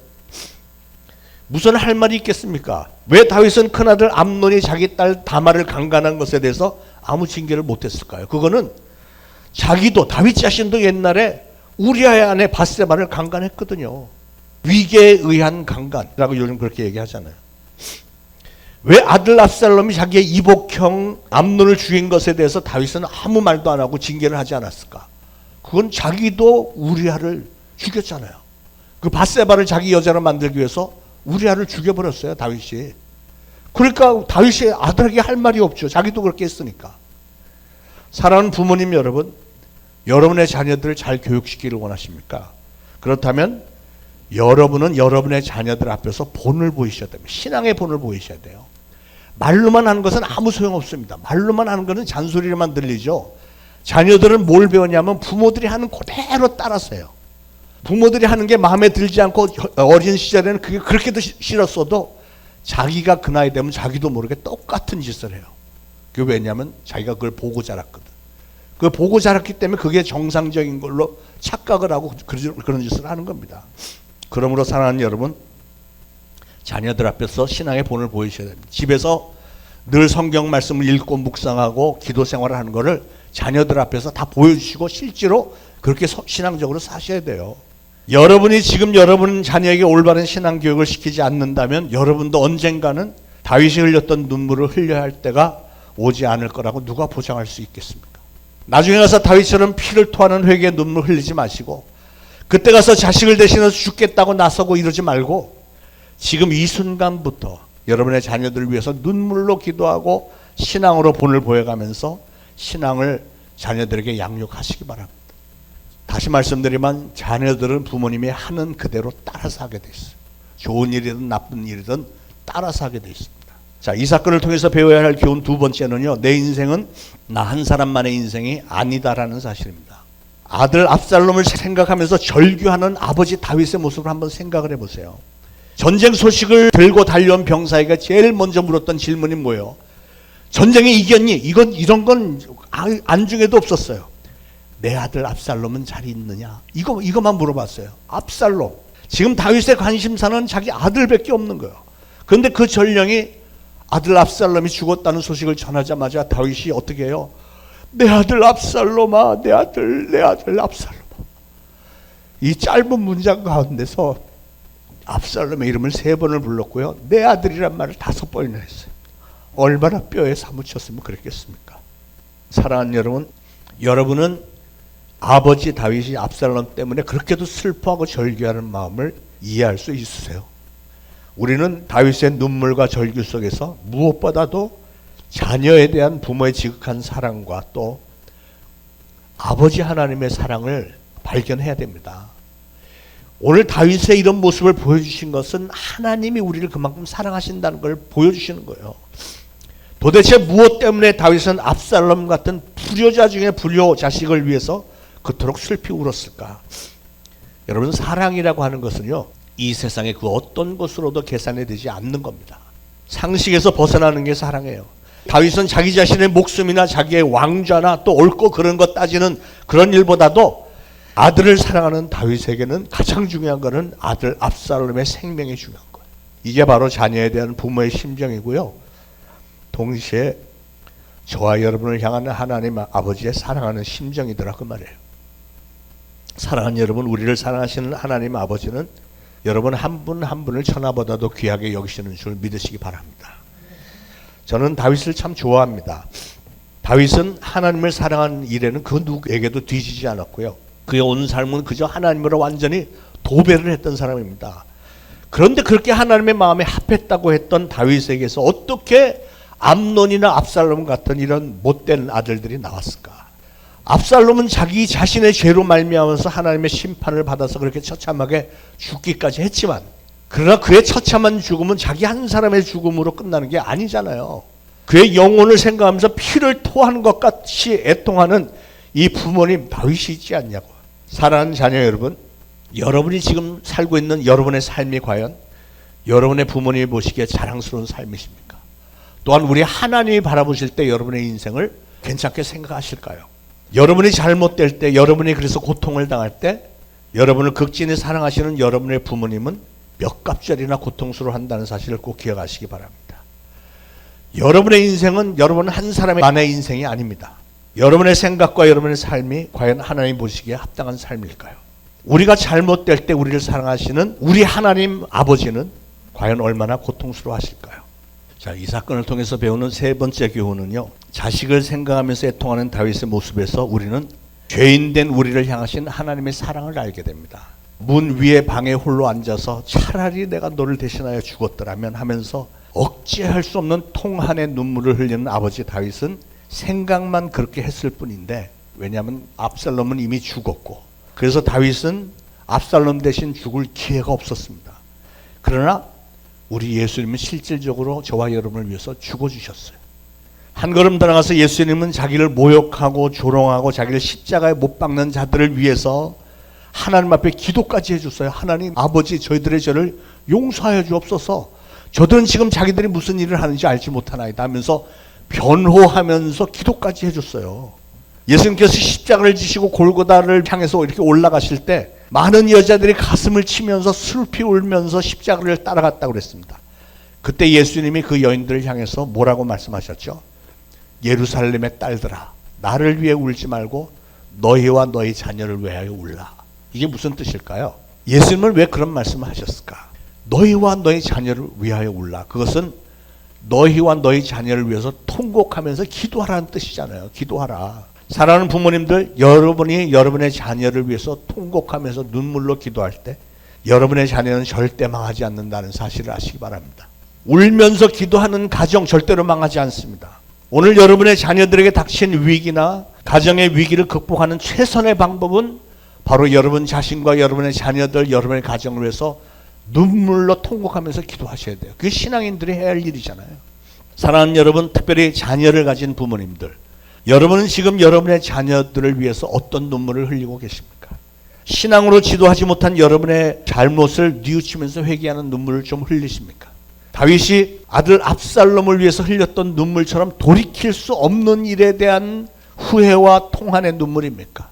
무슨 할 말이 있겠습니까? 왜 다윗은 큰아들 암논이 자기 딸 다말을 강간한 것에 대해서 아무 징계를 못했을까요? 그거는 자기도 다윗 자신도 옛날에 우리아의 아내 바세바를 강간했거든요. 위계에 의한 강간이라고 요즘 그렇게 얘기하잖아요. 왜 아들 압살롬이 자기의 이복형 암논을 죽인 것에 대해서 다윗은 아무 말도 안 하고 징계를 하지 않았을까? 그건 자기도 우리아를 죽였잖아요. 그 밧세바를 자기 여자로 만들기 위해서 우리아를 죽여버렸어요, 다윗이. 그러니까 다윗이 아들에게 할 말이 없죠. 자기도 그렇게 했으니까. 사랑하는 부모님 여러분, 여러분의 자녀들을 잘 교육시키기를 원하십니까? 그렇다면 여러분은 여러분의 자녀들 앞에서 본을 보이셔야 됩니다. 신앙의 본을 보이셔야 돼요. 말로만 하는 것은 아무 소용없습니다. 말로만 하는 것은 잔소리로만 들리죠. 자녀들은 뭘 배우냐면 부모들이 하는 그대로 따라서 해요. 부모들이 하는 게 마음에 들지 않고 어린 시절에는 그게 그렇게도 싫었어도 자기가 그 나이 되면 자기도 모르게 똑같은 짓을 해요. 그게 왜냐하면 자기가 그걸 보고 자랐거든. 그걸 보고 자랐기 때문에 그게 정상적인 걸로 착각을 하고 그런 짓을 하는 겁니다. 그러므로 사랑하는 여러분, 자녀들 앞에서 신앙의 본을 보이셔야 됩니다. 집에서 늘 성경 말씀을 읽고 묵상하고 기도 생활을 하는 것을 자녀들 앞에서 다 보여주시고 실제로 그렇게 신앙적으로 사셔야 돼요. 여러분이 지금 여러분 자녀에게 올바른 신앙 교육을 시키지 않는다면 여러분도 언젠가는 다윗이 흘렸던 눈물을 흘려야 할 때가 오지 않을 거라고 누가 보장할 수 있겠습니까? 나중에 가서 다윗처럼 피를 토하는 회개에 눈물 흘리지 마시고 그때 가서 자식을 대신해서 죽겠다고 나서고 이러지 말고 지금 이 순간부터 여러분의 자녀들을 위해서 눈물로 기도하고 신앙으로 본을 보여가면서 신앙을 자녀들에게 양육하시기 바랍니다. 다시 말씀드리면 자녀들은 부모님이 하는 그대로 따라서 하게 돼 있어요. 좋은 일이든 나쁜 일이든 따라서 하게 돼 있습니다. 자, 이 사건을 통해서 배워야 할 교훈 두 번째는요, 내 인생은 나 한 사람만의 인생이 아니다라는 사실입니다. 아들 압살롬을 생각하면서 절규하는 아버지 다윗의 모습을 한번 생각을 해보세요. 전쟁 소식을 들고 달려온 병사에게 제일 먼저 물었던 질문이 뭐예요? 전쟁에 이겼니? 이런 건 안중에도 없었어요. 내 아들 압살롬은 잘 있느냐? 이거만 물어봤어요. 압살롬. 지금 다윗의 관심사는 자기 아들밖에 없는 거예요. 그런데 그 전령이 아들 압살롬이 죽었다는 소식을 전하자마자 다윗이 어떻게 해요? 내 아들 압살롬아, 내 아들 압살롬아. 이 짧은 문장 가운데서 압살롬의 이름을 3번을 불렀고요. 내 아들이란 말을 5번이나 했어요. 얼마나 뼈에 사무쳤으면 그랬겠습니까? 사랑하는 여러분, 여러분은 아버지 다윗이 압살롬 때문에 그렇게도 슬퍼하고 절규하는 마음을 이해할 수 있으세요? 우리는 다윗의 눈물과 절규 속에서 무엇보다도 자녀에 대한 부모의 지극한 사랑과 또 아버지 하나님의 사랑을 발견해야 됩니다. 오늘 다윗의 이런 모습을 보여주신 것은 하나님이 우리를 그만큼 사랑하신다는 걸 보여주시는 거예요. 도대체 무엇 때문에 다윗은 압살롬 같은 불효자 중에 불효 자식을 위해서 그토록 슬피 울었을까? 여러분, 사랑이라고 하는 것은요, 이 세상의 그 어떤 것으로도 계산이 되지 않는 겁니다. 상식에서 벗어나는 게 사랑이에요. 다윗은 자기 자신의 목숨이나 자기의 왕좌나 또 옳고 그런 것 따지는 그런 일보다도 아들을 사랑하는 다윗에게는 가장 중요한 것은 아들 압살롬의 생명이 중요한 거예요. 이게 바로 자녀에 대한 부모의 심정이고요. 동시에 저와 여러분을 향하는 하나님 아버지의 사랑하는 심정이더라 그 말이에요. 사랑하는 여러분, 우리를 사랑하시는 하나님 아버지는 여러분 한 분 한 분을 천하보다도 귀하게 여기시는 줄 믿으시기 바랍니다. 저는 다윗을 참 좋아합니다. 다윗은 하나님을 사랑하는 일에는 그 누구에게도 뒤지지 않았고요. 그의 온 삶은 그저 하나님으로 완전히 도배를 했던 사람입니다. 그런데 그렇게 하나님의 마음에 합했다고 했던 다윗에게서 어떻게 암논이나 압살롬 같은 이런 못된 아들들이 나왔을까? 압살롬은 자기 자신의 죄로 말미암아서 하나님의 심판을 받아서 그렇게 처참하게 죽기까지 했지만, 그러나 그의 처참한 죽음은 자기 한 사람의 죽음으로 끝나는 게 아니잖아요. 그의 영혼을 생각하면서 피를 토하는 것 같이 애통하는 이 부모님 다윗이 있지 않냐고. 사랑하는 자녀 여러분, 여러분이 지금 살고 있는 여러분의 삶이 과연 여러분의 부모님이 보시기에 자랑스러운 삶이십니까? 또한 우리 하나님이 바라보실 때 여러분의 인생을 괜찮게 생각하실까요? 여러분이 잘못될 때, 여러분이 그래서 고통을 당할 때 여러분을 극진히 사랑하시는 여러분의 부모님은 몇 갑절이나 고통스러워한다는 사실을 꼭 기억하시기 바랍니다. 여러분의 인생은 여러분 한 사람만의 인생이 아닙니다. 여러분의 생각과 여러분의 삶이 과연 하나님 보시기에 합당한 삶일까요? 우리가 잘못될 때 우리를 사랑하시는 우리 하나님 아버지는 과연 얼마나 고통스러워하실까요? 자, 이 사건을 통해서 배우는 세 번째 교훈은요, 자식을 생각하면서 애통하는 다윗의 모습에서 우리는 죄인된 우리를 향하신 하나님의 사랑을 알게 됩니다. 문 위에 방에 홀로 앉아서 차라리 내가 너를 대신하여 죽었더라면 하면서 억제할 수 없는 통한의 눈물을 흘리는 아버지 다윗은 생각만 그렇게 했을 뿐인데, 왜냐하면 압살롬은 이미 죽었고, 그래서 다윗은 압살롬 대신 죽을 기회가 없었습니다. 그러나 우리 예수님은 실질적으로 저와 여러분을 위해서 죽어주셨어요. 한 걸음 더 나가서 예수님은 자기를 모욕하고 조롱하고 자기를 십자가에 못 박는 자들을 위해서 하나님 앞에 기도까지 해줬어요. 하나님 아버지, 저희들의 죄를 용서하여 주옵소서. 저들은 지금 자기들이 무슨 일을 하는지 알지 못하나이다 하면서 변호하면서 기도까지 해줬어요. 예수님께서 십자가를 지시고 골고다를 향해서 이렇게 올라가실 때 많은 여자들이 가슴을 치면서 슬피 울면서 십자가를 따라갔다고 그랬습니다. 그때 예수님이 그 여인들을 향해서 뭐라고 말씀하셨죠? 예루살렘의 딸들아, 나를 위해 울지 말고 너희와 너희 자녀를 위하여 울라. 이게 무슨 뜻일까요? 예수님은 왜 그런 말씀을 하셨을까? 너희와 너희 자녀를 위하여 울라. 그것은 너희와 너희 자녀를 위해서 통곡하면서 기도하라는 뜻이잖아요. 기도하라. 사랑하는 부모님들, 여러분이 여러분의 자녀를 위해서 통곡하면서 눈물로 기도할 때 여러분의 자녀는 절대 망하지 않는다는 사실을 아시기 바랍니다. 울면서 기도하는 가정 절대로 망하지 않습니다. 오늘 여러분의 자녀들에게 닥친 위기나 가정의 위기를 극복하는 최선의 방법은 바로 여러분 자신과 여러분의 자녀들, 여러분의 가정을 위해서 눈물로 통곡하면서 기도하셔야 돼요. 그게 신앙인들이 해야 할 일이잖아요. 사랑하는 여러분, 특별히 자녀를 가진 부모님들, 여러분은 지금 여러분의 자녀들을 위해서 어떤 눈물을 흘리고 계십니까? 신앙으로 지도하지 못한 여러분의 잘못을 뉘우치면서 회개하는 눈물을 좀 흘리십니까? 다윗이 아들 압살롬을 위해서 흘렸던 눈물처럼 돌이킬 수 없는 일에 대한 후회와 통한의 눈물입니까?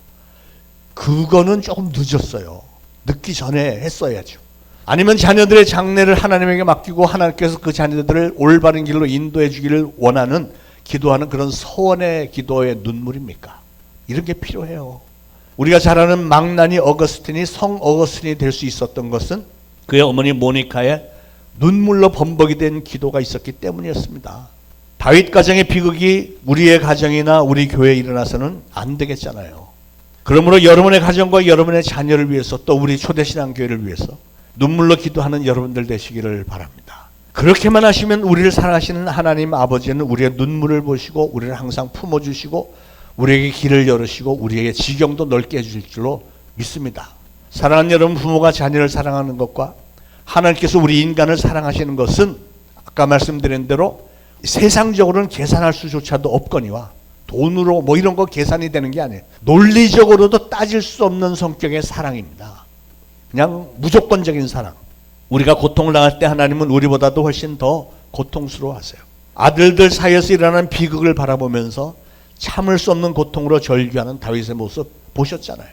그거는 조금 늦었어요. 늦기 전에 했어야죠. 아니면 자녀들의 장래를 하나님에게 맡기고 하나님께서 그 자녀들을 올바른 길로 인도해 주기를 원하는 기도하는 그런 서원의 기도의 눈물입니까? 이런 게 필요해요. 우리가 잘 아는 망나니 어거스틴이 성 어거스틴이 될 수 있었던 것은 그의 어머니 모니카의 눈물로 범벅이 된 기도가 있었기 때문이었습니다. 다윗 가정의 비극이 우리의 가정이나 우리 교회에 일어나서는 안 되겠잖아요. 그러므로 여러분의 가정과 여러분의 자녀를 위해서, 또 우리 초대신앙교회를 위해서 눈물로 기도하는 여러분들 되시기를 바랍니다. 그렇게만 하시면 우리를 사랑하시는 하나님 아버지는 우리의 눈물을 보시고 우리를 항상 품어주시고 우리에게 길을 열으시고 우리에게 지경도 넓게 해주실 줄로 믿습니다. 사랑하는 여러분, 부모가 자녀를 사랑하는 것과 하나님께서 우리 인간을 사랑하시는 것은 아까 말씀드린 대로 세상적으로는 계산할 수조차도 없거니와 돈으로 뭐 이런 거 계산이 되는 게 아니에요. 논리적으로도 따질 수 없는 성격의 사랑입니다. 그냥 무조건적인 사랑. 우리가 고통을 당할 때 하나님은 우리보다도 훨씬 더 고통스러워하세요. 아들들 사이에서 일어나는 비극을 바라보면서 참을 수 없는 고통으로 절규하는 다윗의 모습 보셨잖아요.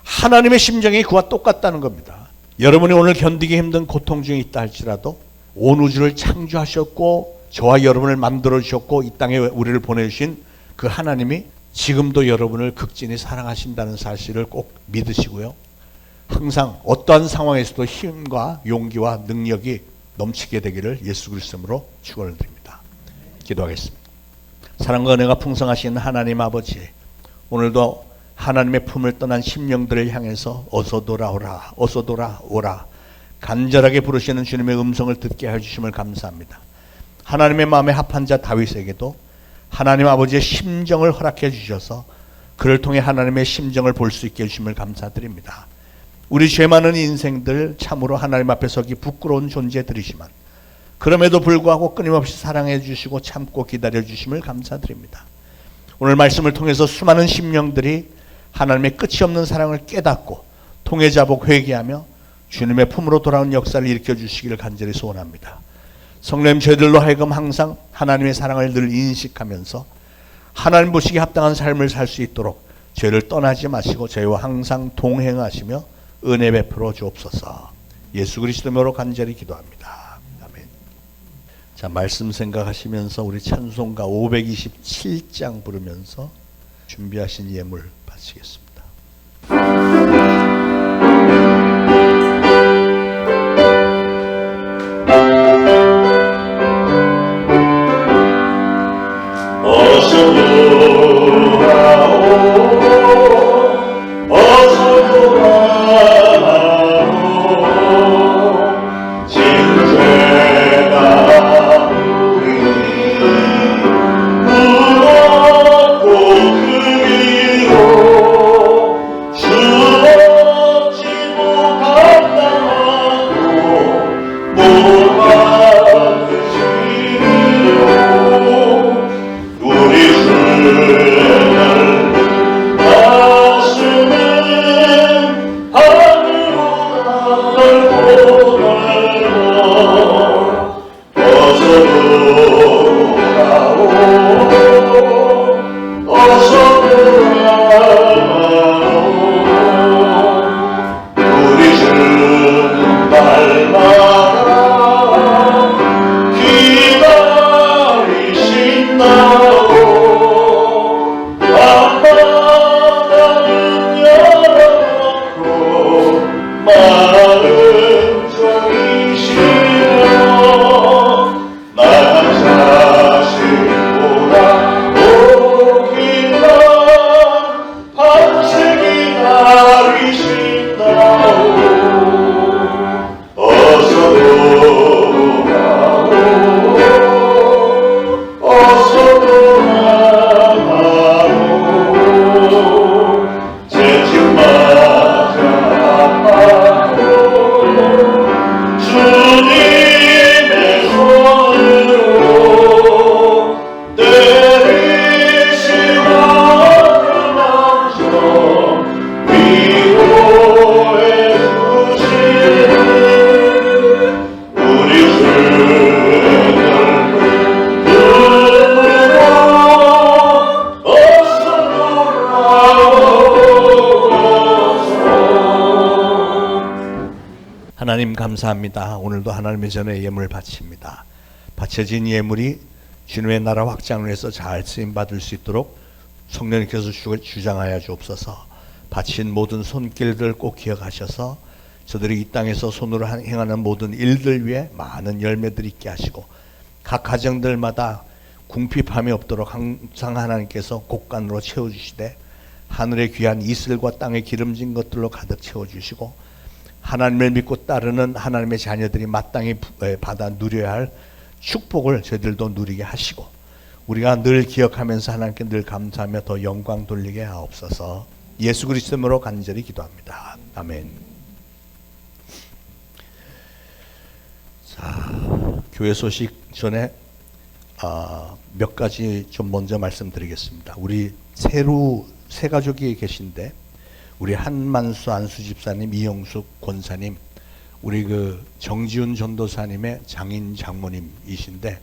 하나님의 심정이 그와 똑같다는 겁니다. 여러분이 오늘 견디기 힘든 고통 중에 있다 할지라도 온 우주를 창조하셨고 저와 여러분을 만들어 주셨고 이 땅에 우리를 보내주신 그 하나님이 지금도 여러분을 극진히 사랑하신다는 사실을 꼭 믿으시고요. 항상 어떠한 상황에서도 힘과 용기와 능력이 넘치게 되기를 예수 그리스도로 축원을 드립니다. 기도하겠습니다. 사랑과 은혜가 풍성하신 하나님 아버지, 오늘도 하나님의 품을 떠난 심령들을 향해서 어서 돌아오라, 어서 돌아오라 간절하게 부르시는 주님의 음성을 듣게 해주심을 감사합니다. 하나님의 마음에 합한 자 다윗에게도 하나님 아버지의 심정을 허락해 주셔서 그를 통해 하나님의 심정을 볼 수 있게 해주심을 감사드립니다. 우리 죄 많은 인생들 참으로 하나님 앞에 서기 부끄러운 존재들이지만 그럼에도 불구하고 끊임없이 사랑해 주시고 참고 기다려 주심을 감사드립니다. 오늘 말씀을 통해서 수많은 심령들이 하나님의 끝이 없는 사랑을 깨닫고 통회자복 회개하며 주님의 품으로 돌아온 역사를 일으켜 주시기를 간절히 소원합니다. 성령 저희들로 하여금 항상 하나님의 사랑을 늘 인식하면서 하나님 보시기에 합당한 삶을 살 수 있도록 죄를 떠나지 마시고 저희와 항상 동행하시며 은혜 베풀어 주옵소서. 예수 그리스도 이름으로 간절히 기도합니다. 아멘. 자, 말씀 생각하시면서 우리 찬송가 527장 부르면서 준비하신 예물 바치겠습니다. 어서 돌아오 감사합니다. 오늘도 하나님의 전에 예물을 바칩니다. 바쳐진 예물이 주님의 나라 확장을 위해서 잘 쓰임받을 수 있도록 성령님께서 주장하여 주옵소서. 바친 모든 손길들 꼭 기억하셔서 저들이 이 땅에서 손으로 행하는 모든 일들 위해 많은 열매들 있게 하시고 각 가정들마다 궁핍함이 없도록 항상 하나님께서 곡간으로 채워주시되 하늘의 귀한 이슬과 땅의 기름진 것들로 가득 채워주시고 하나님을 믿고 따르는 하나님의 자녀들이 마땅히 받아 누려야 할 축복을 저희들도 누리게 하시고 우리가 늘 기억하면서 하나님께 늘 감사하며 더 영광 돌리게 하옵소서. 예수 그리스도 이름으로 간절히 기도합니다. 아멘. 자, 교회 소식 전에 몇 가지 좀 먼저 말씀드리겠습니다. 우리 세 가족이 계신데 우리 한만수 안수 집사님, 이영숙 권사님, 우리 그 정지훈 전도사님의 장인 장모님이신데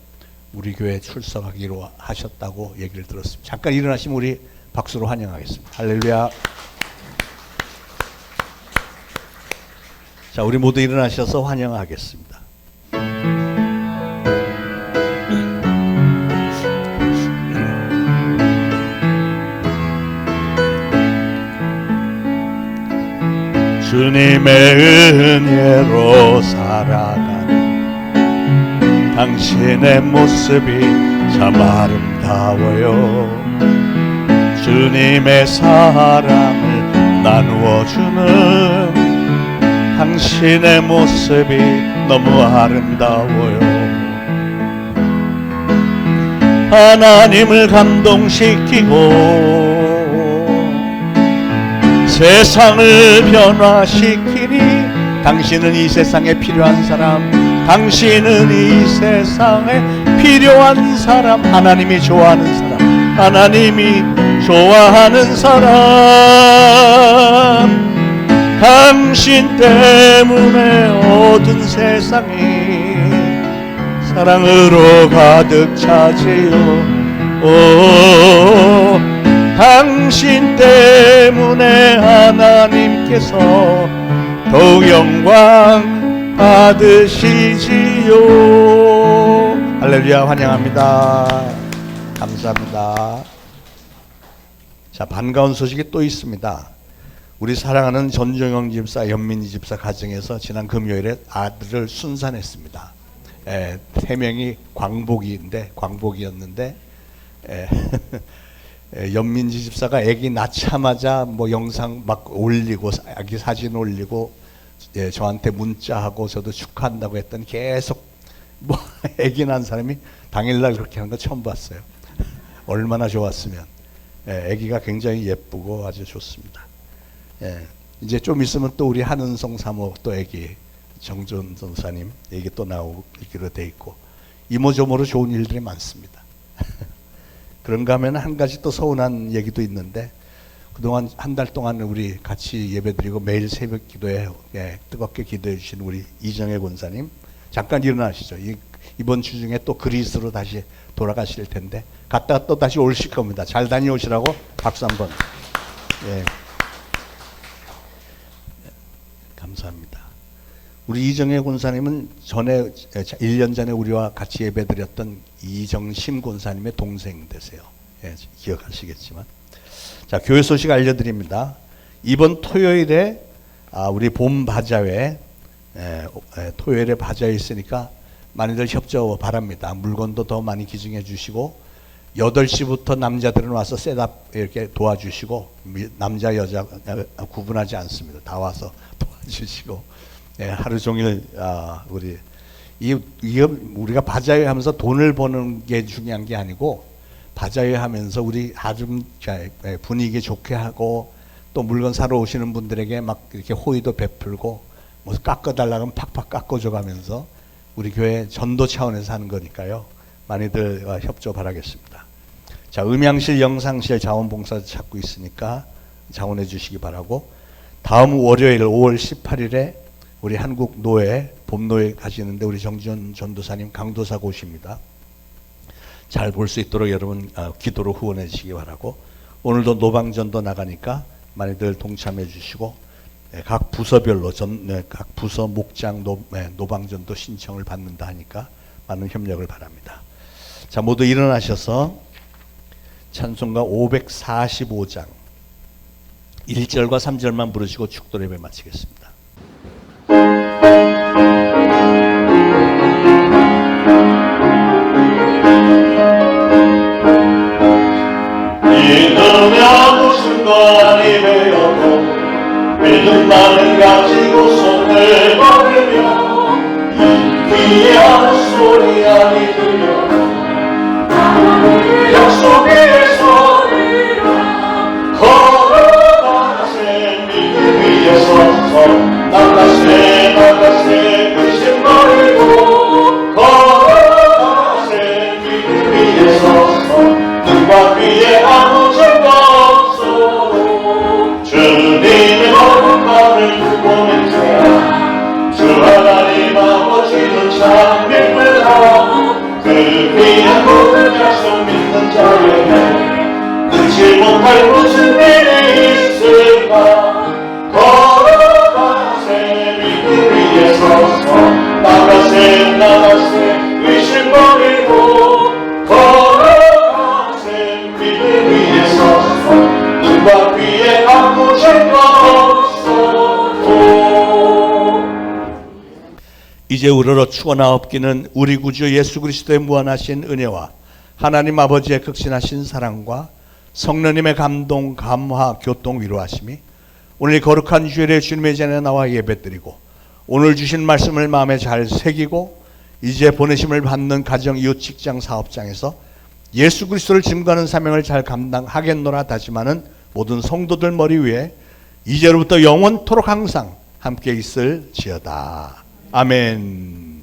우리 교회 출석하기로 하셨다고 얘기를 들었습니다. 잠깐 일어나시면 우리 박수로 환영하겠습니다. 할렐루야. 자, 우리 모두 일어나셔서 환영하겠습니다. 주님의 은혜로 살아가는 당신의 모습이 참 아름다워요. 주님의 사랑을 나누어주는 당신의 모습이 너무 아름다워요. 하나님을 감동시키고 세상을 변화시키니 당신은 이 세상에 필요한 사람, 당신은 이 세상에 필요한 사람, 하나님이 좋아하는 사람, 하나님이 좋아하는 사람. 당신 때문에 어두운 세상이 사랑으로 가득 차지요. 오, 당신 때문에 하나님께서 더욱 영광 받으시지요. 할렐루야. 환영합니다. 감사합니다. 자, 반가운 소식이 또 있습니다. 우리 사랑하는 전종영 집사, 연민지 집사 가정에서 지난 금요일에 아들을 순산했습니다. 3명이 광복이었는데 연민지 집사가 아기 낳자마자 뭐 영상 막 올리고 아기 사진 올리고 저한테 문자하고 저도 축하한다고 했더니 계속 뭐 아기 낳은 사람이 당일날 그렇게 하는 거 처음 봤어요. 얼마나 좋았으면. 아기가 굉장히 예쁘고 아주 좋습니다. 이제 좀 있으면 또 우리 한은성 사모 또 아기 정전 전사님 얘기 또 나오기로 돼 있고 이모저모로 좋은 일들이 많습니다. 그런가 하면 한 가지 또 서운한 얘기도 있는데 그동안 한 달 동안 우리 같이 예배드리고 매일 새벽 기도에 뜨겁게 기도해 주신 우리 이정혜 권사님 잠깐 일어나시죠. 이번 주 중에 또 그리스로 다시 돌아가실 텐데 갔다가 또 다시 오실 겁니다. 잘 다녀오시라고 박수 한번. 감사합니다. 우리 이정혜 권사님은 1년 전에 우리와 같이 예배드렸던 이정심 권사님의 동생 되세요. 기억하시겠지만. 자, 교회 소식 알려드립니다. 이번 토요일에 우리 봄 바자회, 토요일에 바자회 있으니까 많이들 협조 바랍니다. 물건도 더 많이 기증해 주시고 8시부터 남자들은 와서 셋업 이렇게 도와주시고 남자 여자 구분하지 않습니다. 다 와서 도와주시고 하루 종일 우리가 바자회 하면서 돈을 버는 게 중요한 게 아니고 바자회 하면서 우리 아주 분위기 좋게 하고 또 물건 사러 오시는 분들에게 막 이렇게 호의도 베풀고 뭐 깎아달라고 하면 팍팍 깎아줘가면서 우리 교회 전도 차원에서 하는 거니까요. 많이들 협조 바라겠습니다. 자, 음향실, 영상실 자원봉사 찾고 있으니까 자원해 주시기 바라고 다음 월요일 5월 18일에 우리 한국 노예, 봄노예 가시는데 우리 정지현 전도사님 강도사가 오십니다. 잘 볼 수 있도록 여러분 기도로 후원해 주시기 바라고 오늘도 노방전도 나가니까 많이들 동참해 주시고 각 부서별로 각 부서 목장 노방전도 신청을 받는다 하니까 많은 협력을 바랍니다. 자, 모두 일어나셔서 찬송가 545장 1절과 3절만 부르시고 축도 예배 마치겠습니다. 믿음의 무슨 관이 되었고 믿음만을 가지고 손을 벌리며 이 귀에 아무 소리 아니 들려 약속 위에 소리라 걸어가세 믿음 위에 서서 나가세 의심 버리고 걸어가세 믿음 위에 서서 눈과 귀에 아무 증거 없어도 주님의 거룩함을 보는 자야 주 하나님 아버지는 참 믿는다 그 귀한 모든 약속 믿는 자에게 능치 못할 무슨 일이 있을까 걸어가세 믿음 위에 서서 나가세 의심 버리고 걸어가세 믿음 위에 서서 눈과 귀에 아무 증거 없어도 이제 우러러 추원하옵기는 우리 구주 예수 그리스도의 무한하신 은혜와 하나님 아버지의 극진하신 사랑과 성령님의 감동, 감화, 교통, 위로하심이 오늘 거룩한 주일에 주님의 전에 나와 예배드리고 오늘 주신 말씀을 마음에 잘 새기고 이제 보내심을 받는 가정, 이웃, 직장, 사업장에서 예수 그리스도를 증거하는 사명을 잘 감당하겠노라 다짐하는 모든 성도들 머리 위에 이제로부터 영원토록 항상 함께 있을지어다. 아멘.